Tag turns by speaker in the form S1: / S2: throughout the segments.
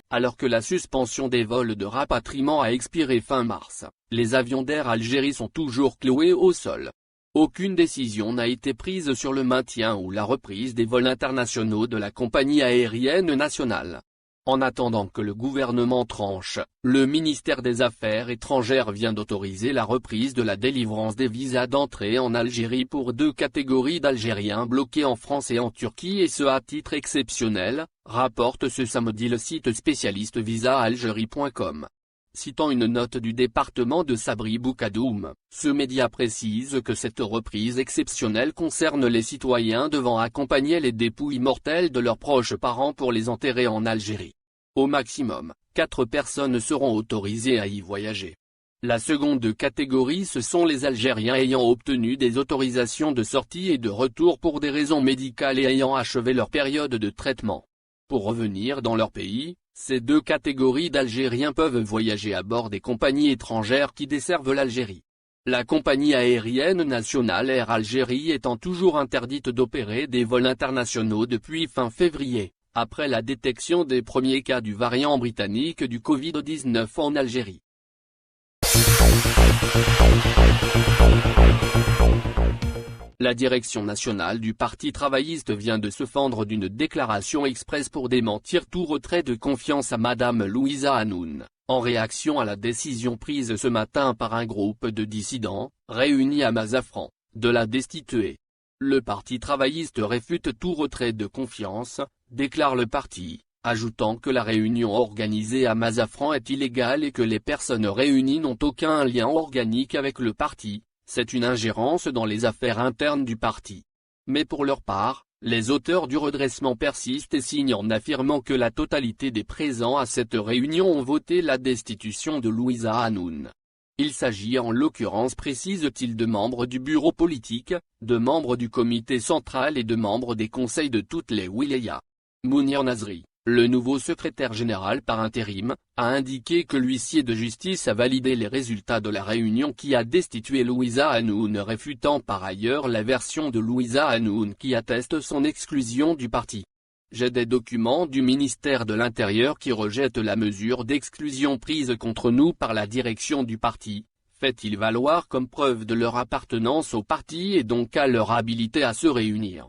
S1: Alors que la suspension des vols de rapatriement a expiré fin mars, les avions d'Air Algérie sont toujours cloués au sol. Aucune décision n'a été prise sur le maintien ou la reprise des vols internationaux de la compagnie aérienne nationale. En attendant que le gouvernement tranche, le ministère des Affaires étrangères vient d'autoriser la reprise de la délivrance des visas d'entrée en Algérie pour 2 catégories d'Algériens bloqués en France et en Turquie, et ce à titre exceptionnel, rapporte ce samedi le site spécialiste visaalgérie.com. Citant une note du département de Sabri Boukadoum, ce média précise que cette reprise exceptionnelle concerne les citoyens devant accompagner les dépouilles mortelles de leurs proches parents pour les enterrer en Algérie. Au maximum, 4 personnes seront autorisées à y voyager. La seconde catégorie, ce sont les Algériens ayant obtenu des autorisations de sortie et de retour pour des raisons médicales et ayant achevé leur période de traitement. Pour revenir dans leur pays, ces 2 catégories d'Algériens peuvent voyager à bord des compagnies étrangères qui desservent l'Algérie. La compagnie aérienne nationale Air Algérie étant toujours interdite d'opérer des vols internationaux depuis fin février, après la détection des premiers cas du variant britannique du Covid-19 en Algérie. La direction nationale du Parti travailliste vient de se fendre d'une déclaration expresse pour démentir tout retrait de confiance à Madame Louisa Hanoun, en réaction à la décision prise ce matin par un groupe de dissidents, réunis à Mazafran, de la destituer. Le Parti travailliste réfute tout retrait de confiance, déclare le parti, ajoutant que la réunion organisée à Mazafran est illégale et que les personnes réunies n'ont aucun lien organique avec le parti. C'est une ingérence dans les affaires internes du parti. Mais pour leur part, les auteurs du redressement persistent et signent en affirmant que la totalité des présents à cette réunion ont voté la destitution de Louisa Hanoun. Il s'agit en l'occurrence, précise-t-il, de membres du bureau politique, de membres du comité central et de membres des conseils de toutes les wilayas. Mounir Nazri, le nouveau secrétaire général par intérim, a indiqué que l'huissier de justice a validé les résultats de la réunion qui a destitué Louisa Hanoun, réfutant par ailleurs la version de Louisa Hanoun qui atteste son exclusion du parti. J'ai des documents du ministère de l'Intérieur qui rejettent la mesure d'exclusion prise contre nous par la direction du parti, fait-il valoir comme preuve de leur appartenance au parti et donc à leur habilité à se réunir.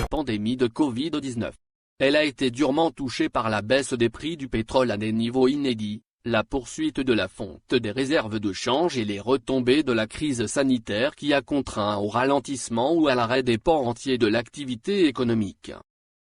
S1: Pandémie de Covid-19. Elle a été durement touchée par la baisse des prix du pétrole à des niveaux inédits, la poursuite de la fonte des réserves de change et les retombées de la crise sanitaire qui a contraint au ralentissement ou à l'arrêt des pans entiers de l'activité économique.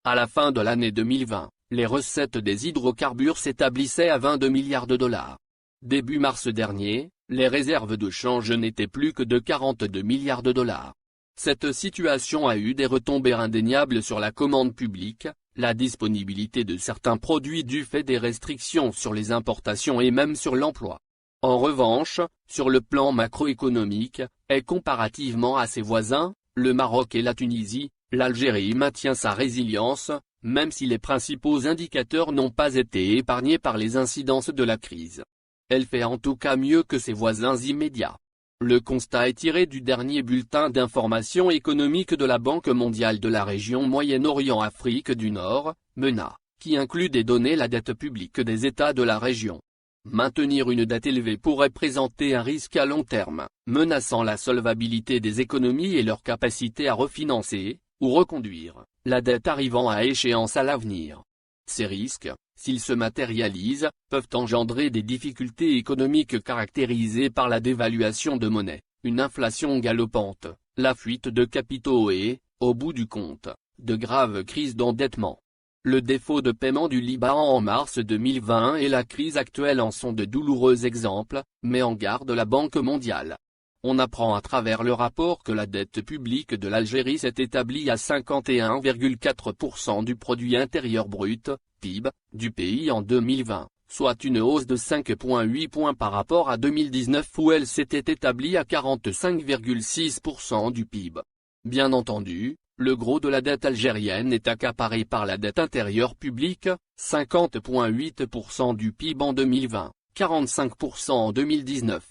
S1: À la fin de l'année 2020, les recettes des hydrocarbures s'établissaient à 22 milliards de dollars. Début mars dernier, les réserves de change n'étaient plus que de 42 milliards de dollars. Cette situation a eu des retombées indéniables sur la commande publique, la disponibilité de certains produits du fait des restrictions sur les importations et même sur l'emploi. En revanche, sur le plan macroéconomique, et comparativement à ses voisins, le Maroc et la Tunisie, l'Algérie maintient sa résilience, même si les principaux indicateurs n'ont pas été épargnés par les incidences de la crise. Elle fait en tout cas mieux que ses voisins immédiats. Le constat est tiré du dernier bulletin d'information économique de la Banque mondiale de la région Moyen-Orient-Afrique du Nord, MENA, qui inclut des données la dette publique des États de la région. Maintenir une dette élevée pourrait présenter un risque à long terme, menaçant la solvabilité des économies et leur capacité à refinancer, ou reconduire, la dette arrivant à échéance à l'avenir. Ces risques, s'ils se matérialisent, peuvent engendrer des difficultés économiques caractérisées par la dévaluation de monnaie, une inflation galopante, la fuite de capitaux et, au bout du compte, de graves crises d'endettement. Le défaut de paiement du Liban en mars 2020 et la crise actuelle en sont de douloureux exemples, met en garde la Banque mondiale. On apprend à travers le rapport que la dette publique de l'Algérie s'est établie à 51,4% du produit intérieur brut, PIB, du pays en 2020, soit une hausse de 5,8 points par rapport à 2019 où elle s'était établie à 45,6% du PIB. Bien entendu, Le gros de la dette algérienne est accaparé par la dette intérieure publique, 50,8% du PIB en 2020, 45% en 2019.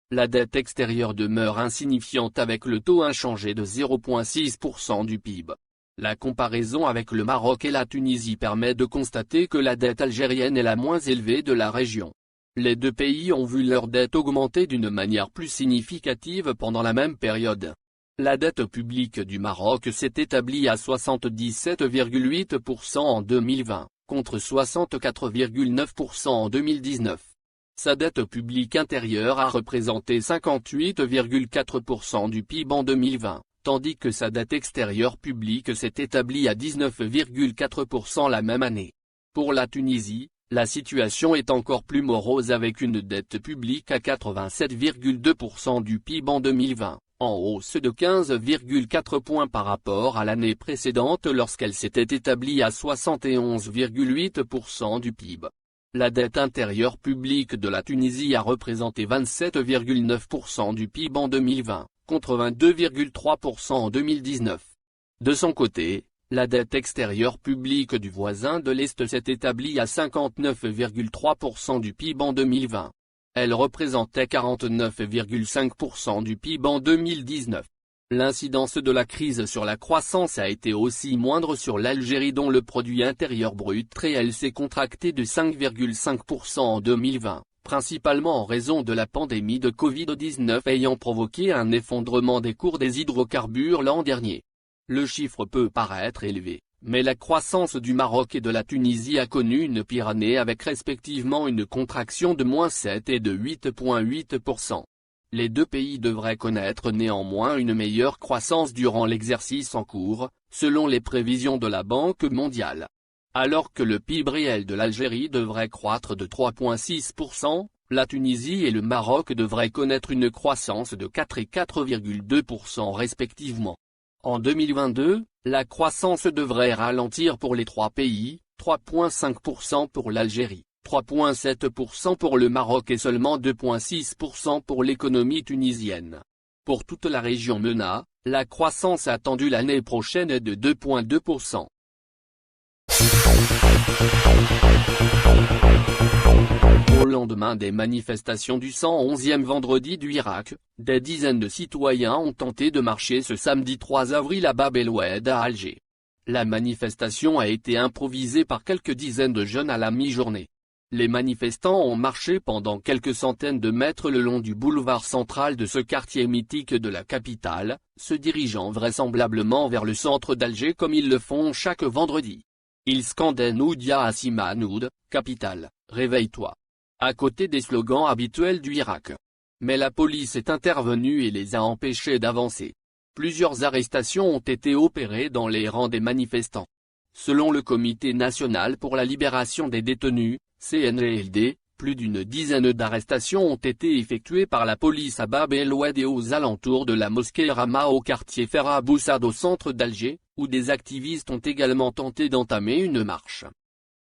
S1: La dette extérieure demeure insignifiante avec le taux inchangé de 0,6% du PIB. La comparaison avec le Maroc et la Tunisie permet de constater que la dette algérienne est la moins élevée de la région. Les deux pays ont vu leur dette augmenter d'une manière plus significative pendant la même période. La dette publique du Maroc s'est établie à 77,8% en 2020, contre 64,9% en 2019. Sa dette publique intérieure a représenté 58,4% du PIB en 2020, tandis que sa dette extérieure publique s'est établie à 19,4% la même année. Pour la Tunisie, la situation est encore plus morose avec une dette publique à 87,2% du PIB en 2020, en hausse de 15,4 points par rapport à l'année précédente lorsqu'elle s'était établie à 71,8% du PIB. La dette intérieure publique de la Tunisie a représenté 27,9% du PIB en 2020, contre 22,3% en 2019. De son côté, la dette extérieure publique du voisin de l'Est s'est établie à 59,3% du PIB en 2020. Elle représentait 49,5% du PIB en 2019. L'incidence de la crise sur la croissance a été aussi moindre sur l'Algérie dont le produit intérieur brut réel s'est contracté de 5,5% en 2020, principalement en raison de la pandémie de Covid-19 ayant provoqué un effondrement des cours des hydrocarbures l'an dernier. Le chiffre peut paraître élevé, mais la croissance du Maroc et de la Tunisie a connu une pire année avec respectivement une contraction de -7 et de 8,8%. Les deux pays devraient connaître néanmoins une meilleure croissance durant l'exercice en cours, selon les prévisions de la Banque mondiale. Alors que le PIB réel de l'Algérie devrait croître de 3,6%, la Tunisie et le Maroc devraient connaître une croissance de 4 et 4,2% respectivement. En 2022, la croissance devrait ralentir pour les trois pays, 3,5% pour l'Algérie, 3,7% pour le Maroc et seulement 2,6% pour l'économie tunisienne. Pour toute la région MENA, la croissance attendue l'année prochaine est de 2,2%. Au lendemain des manifestations du 111e vendredi du Irak, des dizaines de citoyens ont tenté de marcher ce samedi 3 avril à Bab el-Oued à Alger. La manifestation a été improvisée par quelques dizaines de jeunes à la mi-journée. Les manifestants ont marché pendant quelques centaines de mètres le long du boulevard central de ce quartier mythique de la capitale, se dirigeant vraisemblablement vers le centre d'Alger comme ils le font chaque vendredi. Ils scandaient Noudia Assima Noud, capitale, réveille-toi, à côté des slogans habituels du Irak. Mais la police est intervenue et les a empêchés d'avancer. Plusieurs arrestations ont été opérées dans les rangs des manifestants. Selon le Comité national pour la libération des détenus, CNLD, plus d'une dizaine d'arrestations ont été effectuées par la police à Bab el-Oued et aux alentours de la mosquée Rama au quartier Ferra Boussad au centre d'Alger, où des activistes ont également tenté d'entamer une marche.